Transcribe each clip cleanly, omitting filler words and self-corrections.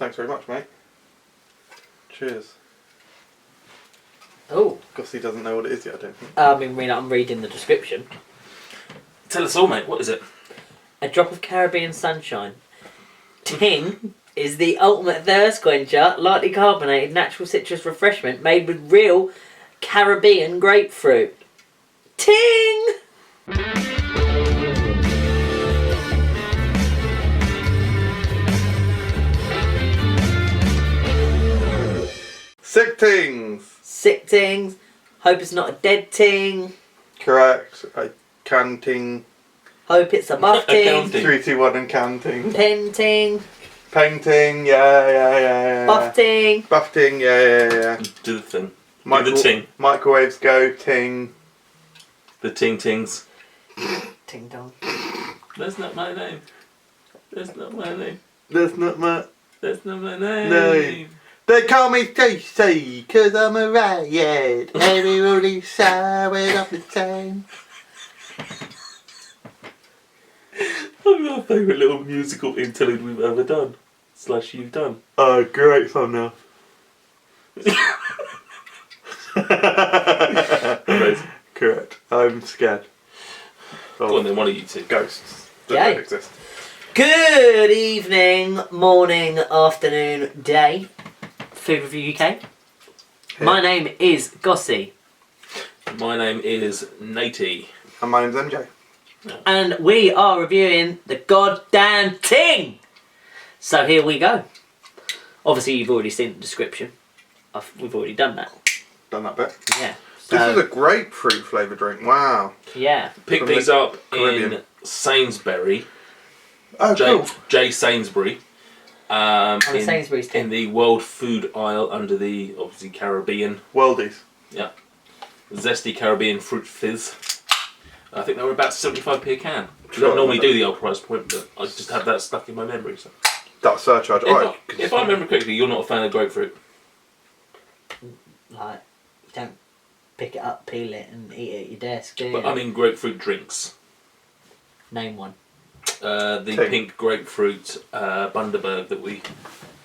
Thanks very much, mate. Cheers. Oh. Gossie doesn't know what it is yet, I don't think. I'm reading the description. Tell us all, mate. What is it? A drop of Caribbean sunshine. Ting is the ultimate thirst quencher, lightly carbonated natural citrus refreshment made with real Caribbean grapefruit. Ting! Sick Tings! Sick Tings. Hope it's not a dead ting. Correct. I can ting. Hope it's a buff ting. 3, 2, 1 and can ting. Pen ting. Painting, yeah. Buff ting. Buff ting, yeah. Do the thing. Do the ting. Microwaves go, ting. The ting tings. Ting dong. That's not my name. That's not my name. That's not my... That's not my name. No. They call me Stacy, cause I'm a riot. Everybody showered up the time. Our favourite little musical interlude we've ever done. / you've done. Oh, great fun now. Amazing. Correct. I'm scared. Go on then, one of you two. Ghosts that Yay. don't exist. Good evening, morning, afternoon, day. Food Review UK. Here. My name is Gossie. My name is Natey. And my name's MJ. And we are reviewing the goddamn Ting! So here we go. Obviously you've already seen the description. We've already done that. Done that bit. Yeah. This is a grapefruit flavoured drink. Wow. Yeah. Picked From these the up Caribbean. in Sainsbury. Oh, cool. J Sainsbury. the Sainsbury's in the World Food aisle under the, obviously, Caribbean. Worldies. Yeah. Zesty Caribbean Fruit Fizz. I think they were about 75p a can. I don't normally do the old price point, but I just have that stuck in my memory. So. That surcharge. If I remember correctly, you're not a fan of grapefruit. Like, you don't pick it up, peel it and eat it at your desk, do you? But I mean grapefruit drinks. Name one. The Ting. pink grapefruit Bundaberg that we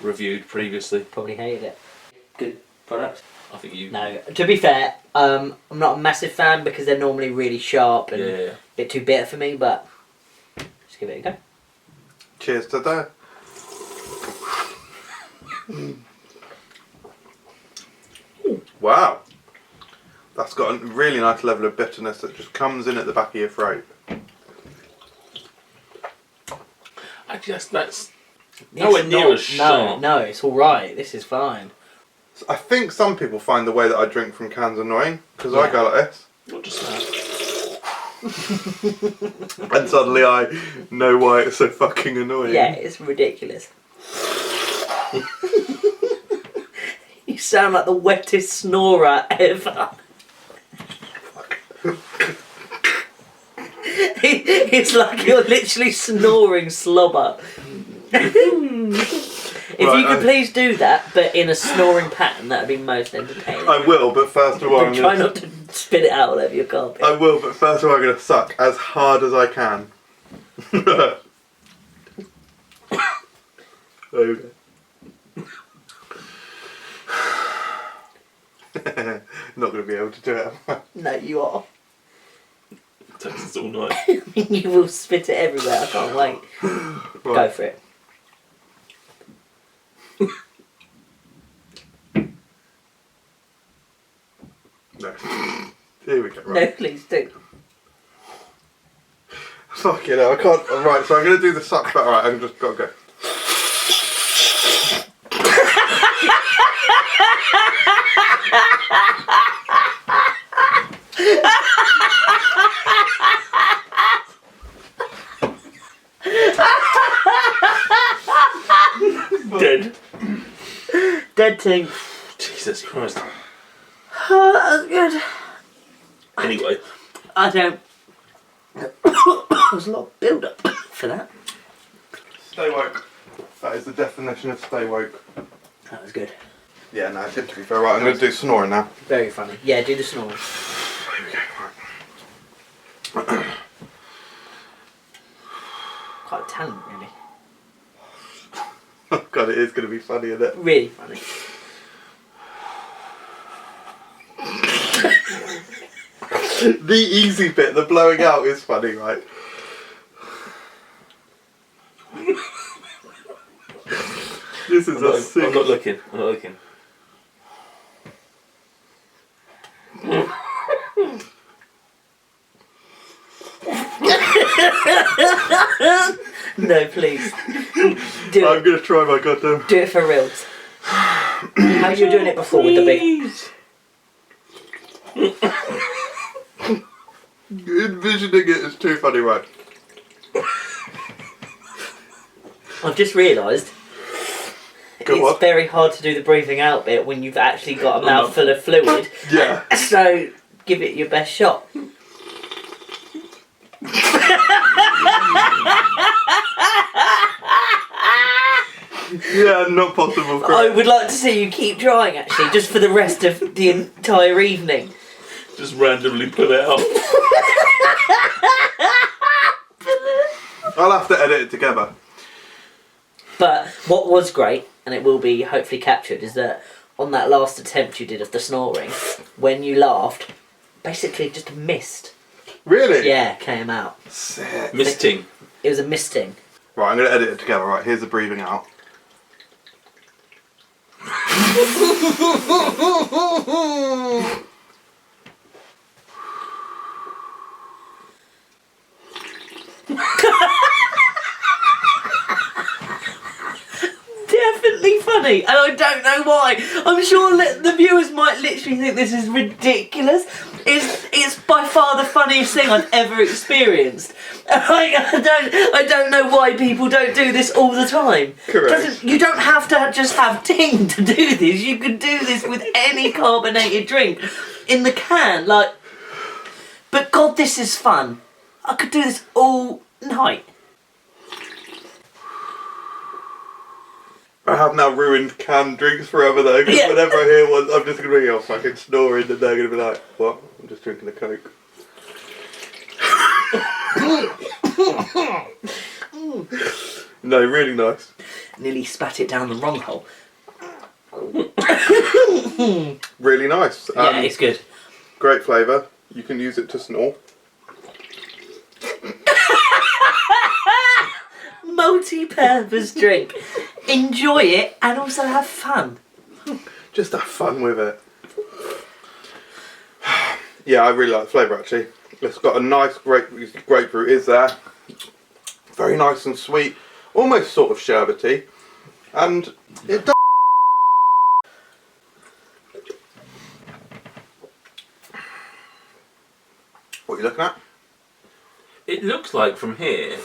reviewed previously. Probably hated it. Good product. I think you... No, to be fair, I'm not a massive fan because they're normally really sharp and Yeah. a bit too bitter for me, but just give it a go. Cheers to that. Wow. That's got a really nice level of bitterness that just comes in at the back of your throat. Actually, that's nowhere near as sharp. No, it's alright. This is fine. I think some people find the way that I drink from cans annoying, because I Yeah. go like this. Not just that. And suddenly I know why it's so fucking annoying. Yeah, it's ridiculous. You sound like the wettest snorer ever. It's like you're literally snoring slobber. If Right, you could please do that, but in a snoring pattern, that would be most entertaining. I will, but first of all, But try not to spit it out all over your carpet. I will, but first of all, I'm going to suck as hard as I can. Okay. Not going to be able to do it, am I? No, you are. It takes us all night. You will spit it everywhere. I can't wait. Go Right. for it. No. Here we go, No, right. please do. Fuck you know, I can't. Right, so I'm going to do the suck, but alright, I've just got to go. Dead. Dead Ting. Jesus Christ. Oh, that was good. Anyway. I don't. There's a lot of build up for that. Stay woke. That is the definition of stay woke. That was good. Yeah, no, I did, to be fair. Right, I'm going to do snoring now. Very funny. Yeah, do the snore. Here we go, right. Quite a talent, really. I've God, it is going to be funny, isn't it? Really funny. The easy bit, the blowing out, is funny, right? This is I'm not looking. I'm not looking. No, please. I'm going to try my goddamn... Do it for reals. How you doing it before with the big... Envisioning it is too funny, right? I've just realised it's very hard to do the breathing out bit when you've actually got a mouthful of fluid. Yeah. So give it your best shot. Yeah, not possible. I would like to see you keep trying, actually, just for the rest of the entire evening. Just randomly pull it out. I'll have to edit it together. But what was great, and it will be hopefully captured, is that on that last attempt you did of the snoring, when you laughed, basically just a mist. Really? Yeah, came out. Sick. Misting. It was a misting. Right, I'm going to edit it together. Right, here's the breathing out. Definitely funny, and I don't know why. I'm sure the viewers might literally think this is ridiculous. It's by far the funniest thing I've ever experienced. I don't know why people don't do this all the time. Correct. You don't have to just have Ting to do this. You could do this with any carbonated drink in the can, like. But God, this is fun. I could do this all night. I have now ruined canned drinks forever though, because whenever I hear one, I'm just going to be all fucking snoring and they're going to be like, what? I'm just drinking a Coke. No, really nice. Nearly spat it down the wrong hole. Really nice. Yeah, it's good. Great flavour. You can use it to snore. Multi-purpose drink. Enjoy it and also have fun. Just have fun with it. Yeah, I really like the flavour actually. It's got a nice grapefruit is there. Very nice and sweet. Almost sort of sherbety. And it does. What are you looking at? It looks like from here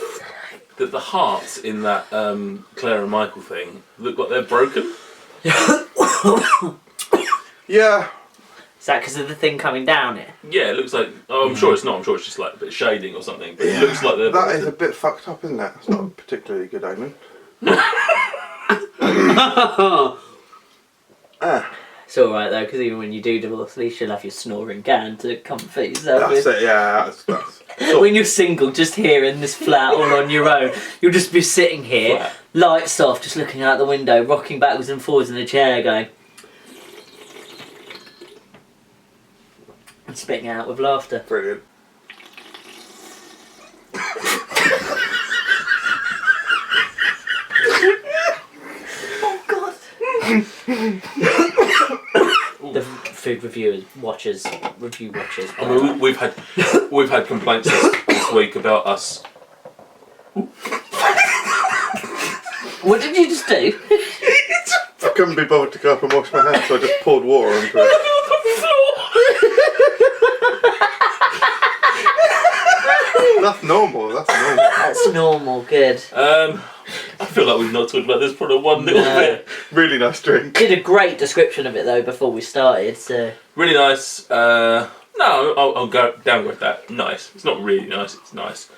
that the hearts in that Claire and Michael thing look like they're broken. Yeah. Is that because of the thing coming down it? Yeah, it looks like. Oh, I'm sure it's not. I'm sure it's just like a bit of shading or something. But it looks like they're. That broken. is a bit fucked up, isn't it? It's not a particularly good omen. It's alright though, because even when you do divorce, at least you'll have your snoring can to comfort yourself That's with. it, yeah. That's When you're single, just here in this flat all on your own, you'll just be sitting here, Flat. lights off, just looking out the window, rocking backwards and forwards in the chair, going. And spitting out with laughter. brilliant. Oh God! The food reviewers, review watchers. I mean, we've had complaints this week about us. What did you just do? I couldn't be bothered to go up and wash my hands, so I just poured water onto it. That's normal, that's normal. That's normal, good. I feel like we've not talked about this for one little bit. Really nice drink. Did a great description of it though before we started, so. Really nice. No, I'll go downgrade that. Nice. It's not really nice. It's nice.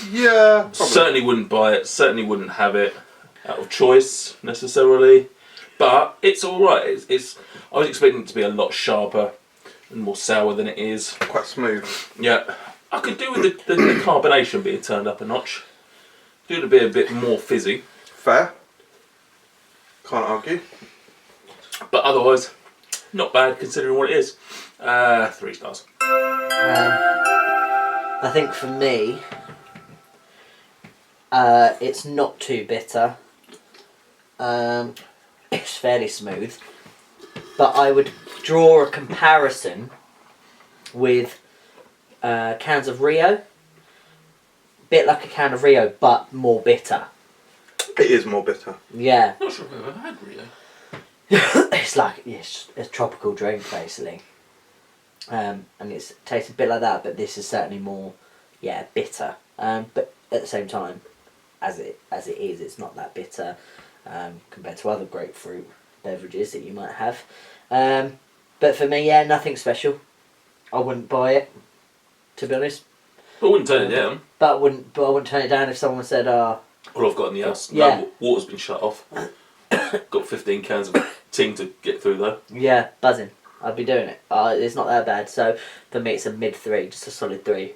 Yeah, probably. Certainly wouldn't buy it. Certainly wouldn't have it out of choice necessarily. But it's all right. It's. I was expecting it to be a lot sharper and more sour than it is. Quite smooth. Yeah, I could do with the carbonation being turned up a notch. Do it to be a bit more fizzy. Fair. Can't argue. But otherwise, not bad considering what it is. 3 stars. I think for me, it's not too bitter. It's fairly smooth. But I would draw a comparison with cans of Rio. Bit like a can of Rio, but more bitter. It is more bitter. Yeah. Not sure if I've ever had Rio. It's like it's a tropical drink basically, and it tastes a bit like that. But this is certainly more, bitter. But at the same time, as it is, it's not that bitter compared to other grapefruit beverages that you might have. But for me, nothing special. I wouldn't buy it, to be honest. I wouldn't turn it down. But I wouldn't turn it down if someone said, All I've got in the house, Yeah. no, water's been shut off. Got 15 cans of Ting to get through though. yeah, buzzing. I'd be doing it. It's not that bad. So for me, it's a mid 3, just a solid 3.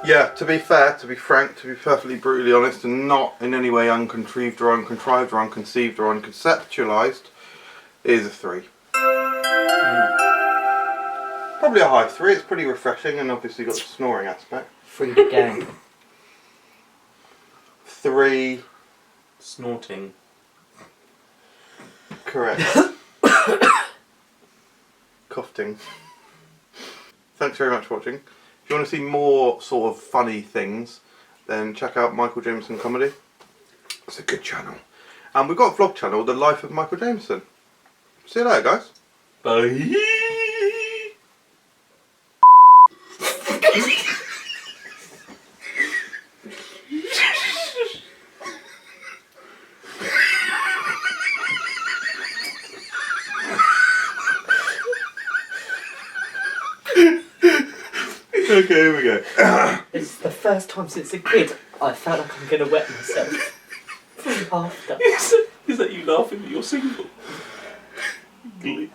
Yeah, to be fair, to be frank, to be perfectly brutally honest, and not in any way uncontrived or uncontrived or unconceived or unconceptualised, it is a 3. Probably a high 3. It's pretty refreshing and obviously got the snoring aspect. 3 to go. 3. Snorting. Correct. Coughing. Thanks very much for watching. If you want to see more sort of funny things, then check out Michael Jameson Comedy. It's a good channel. And we've got a vlog channel, The Life of Michael Jameson. See you later, guys. Bye. Okay, here we go. It's the first time since a kid I felt like I'm going to wet myself. From laughter. Is that you laughing that you're single? Glee.